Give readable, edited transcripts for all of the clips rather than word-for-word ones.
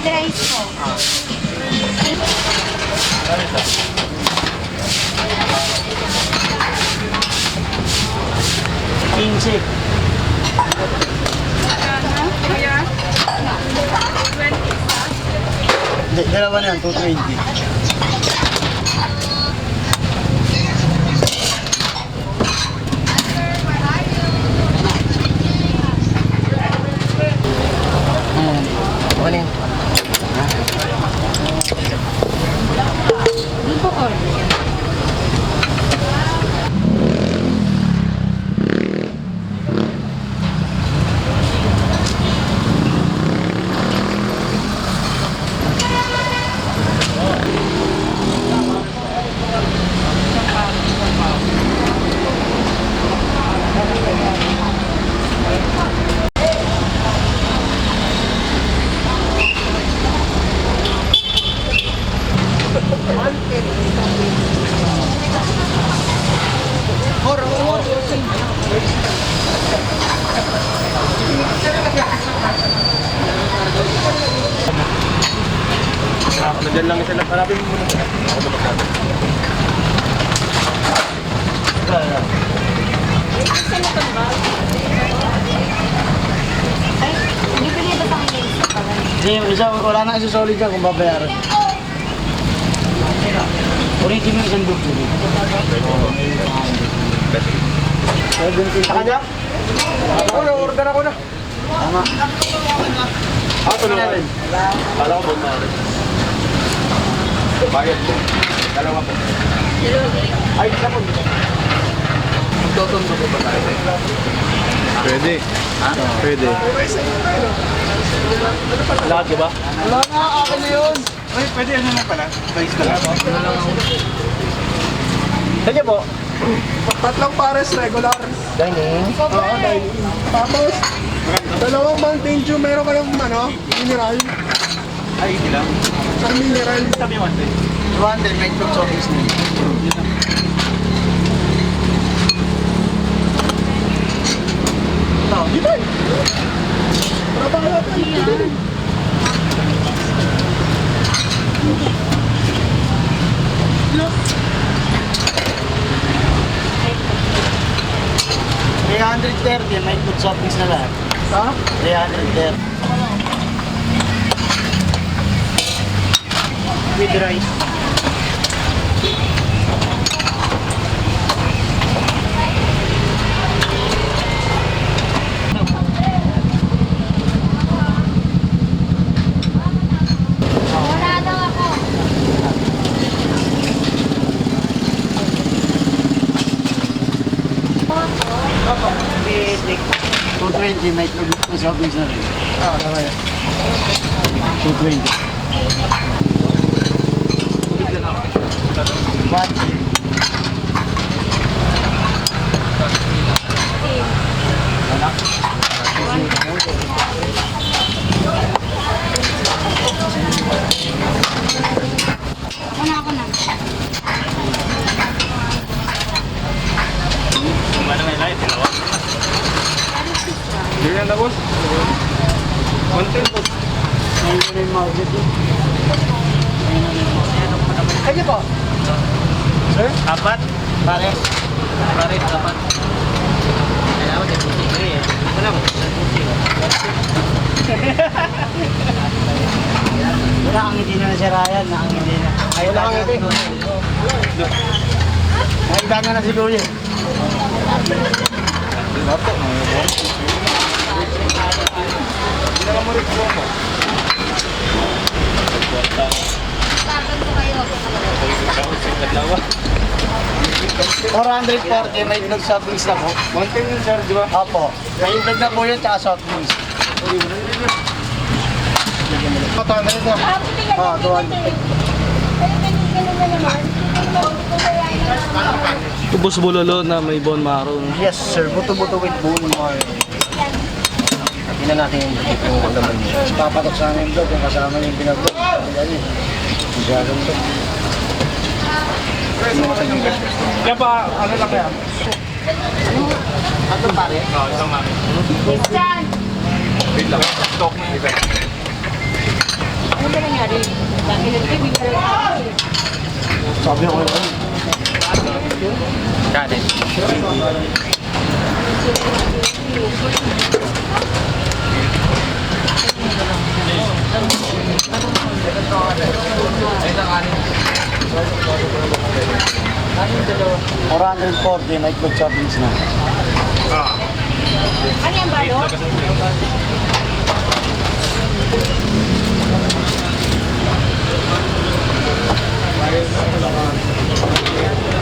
rice po. Kinsi. Kuya? Dalawa na yan, 220. Ano yun? Hindi po order. Nandiyan lang sila. Parapin mo muna. Ako ba magkano? Ay, hindi ko niya ba sa akin yung pala? Hindi, wala na kasi solid dyan kung babayaran. Ulitin mo isang dupo. 17 ka dyan? Ako na, order ako na. Tama. Ako na rin. Kala ko ba na rin? Bayad po. Dalawa po. Ay, isa po. Magtotondo po ba tayo? Pwede. Ha? Pwede. Lahat ba? Wala na, akin na yun. Ay, pwede ano lang pala. Price ka lang. Sige po. Tatlong pares regular. Dining. Oo, dining. Tapos, dalawang Mountain Dew, meron kayong mineral. Ay, hindi lang. Isang mineral. Sabi 100, may fruit softness na yun. Ito. Dito eh. Para ba natin? $330, may fruit softness na lahat. Ha? 330. With rice. Wala daw ako. Opo. 220, may fruit softness na rin. Ah, tama yan. 220. What? Ako na. Ganyan na, boss. 110 po. Ayun na yung market eh. Sige po. Sir? Apat? Pares. Pares, apat. Kailangan din puti ko eh. Wala mo. Wala kang hindi na si Ryan, na ang hindi na. Ayaw Wala kang hindi. Nakita na si Kuya. Lato. Hindi naman mo rin po. Tatanto kayo. 440, may itlog soft drinks na po. 110 yun, sir, di ba? Opo. May itlog na po yun, tsaka soft drinks. Mata na rin na. Ah, tuwan. Tubos bulolo na may bone marrow. Yes, sir. Buto-buto with bone marrow. Tingnan natin yung laman niya. Papatok sa amin yung vlog, yung kasama niya yung pinag-vlog. Ayan yun. Masyadong to. Kaya pa, ano lang kaya? Ano pare? Oo, isang mami. Christian! Wait lang. Talk na isa. Sabi ako yun. Kanin. $440 na itlog choppies na. Ano yan, balo?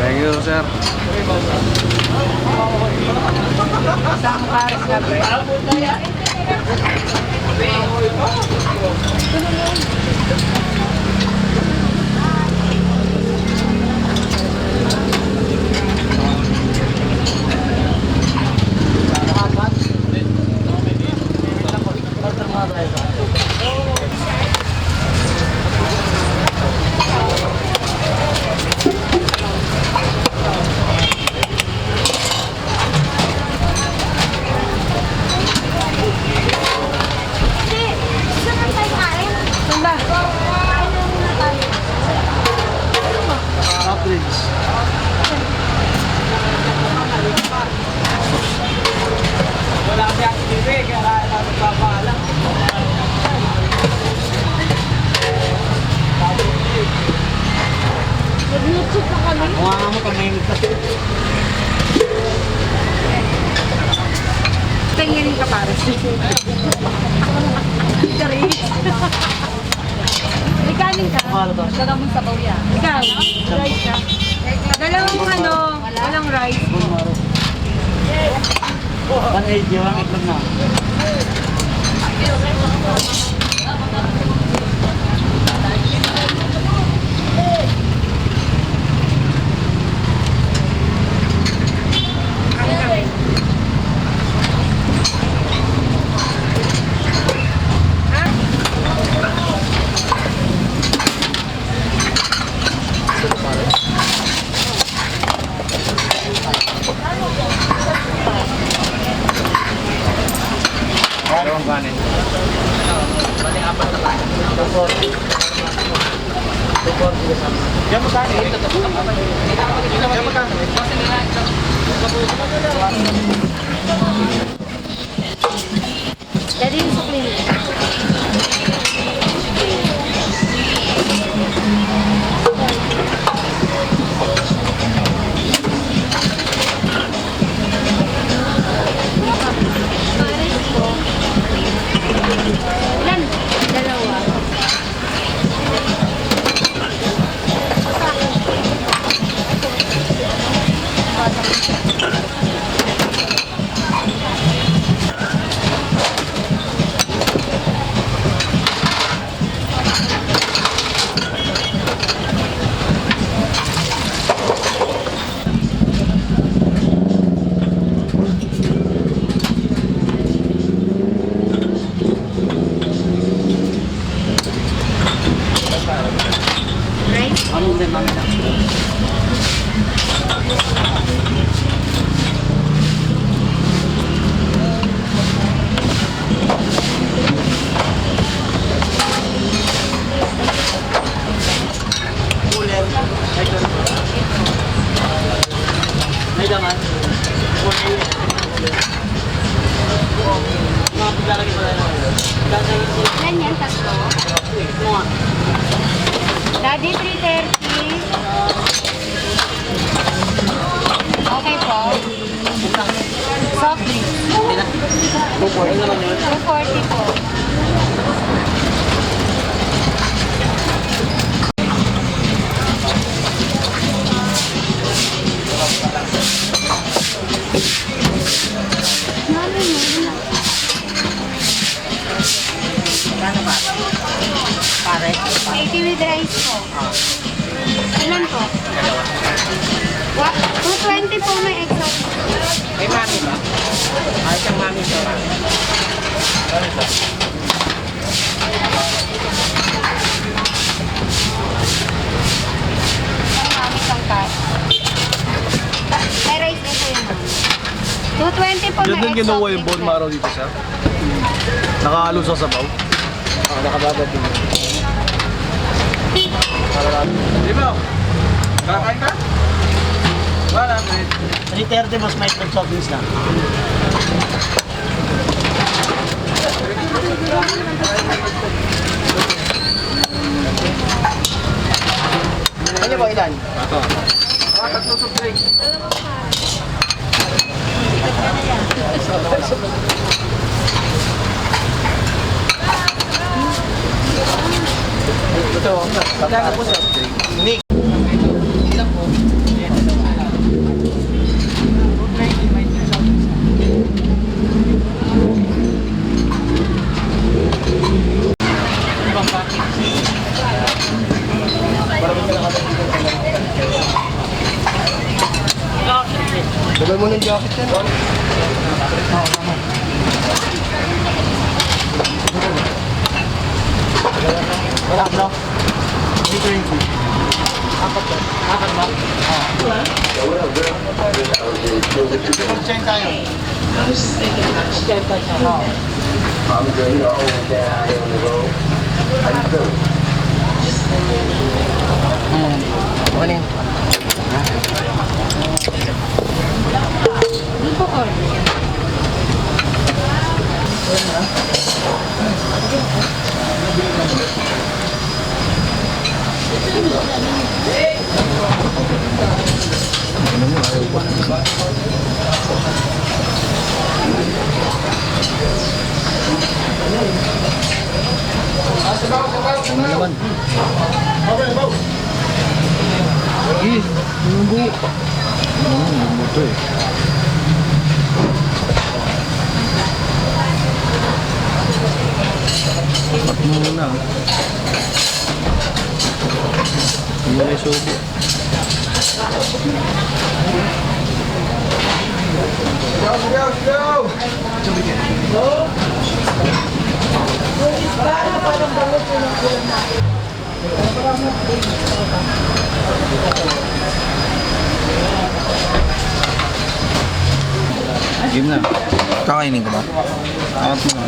Thank you, sir. Isang pares na bread. Hot drinks. Nag-YouTube pa kami. Mga nga mo pag mahimik kasi. Tingin ka pares. Charis. May kanin ka? Dagang mong sabaw yan. Ikaw? Rice ka? Dalawang ano, walang rice. 180 yung itlog na. Dalawang kanin. Diyan mo kanin. Diyan mo kanin. Daddy yung sa clinic. Ilan? Dalawa. Rice? Ano din namin na? May laman. Ilan yan? Tatlo? Daddy, 330. Okay po. Soft drink. 240 po. Pare. 80 with rice po. Ilan po? 220 po may extra. May mami ba? Ay, siyang mami siya. Ano ito? Ang mami kang cut. May rice na po yung mami. 220 po Diyan may din extra. ginawa yung bone marrow dito, sir. Nakahalo sa sabaw. Nakababad din. Di ba? Kakain ka? 100. 330 mas may soft drinks na. Ano ba ilan? Ito. Tatlo soft drink. Ito, magkano po soft drink? Nick. Ilan po? Tagal mo ng jacket yan. Wala no? Dito yung apat ba? Apat ba? Mag-chain tayo. I'm good. You're all down on the road. How you doing? Ano yun? Hindi ko order. Ano naman? Sige, yung buo. Yung buto eh. Pat muna. Hindi na subo. Game na. Kakainin ka ba? Angat mo na.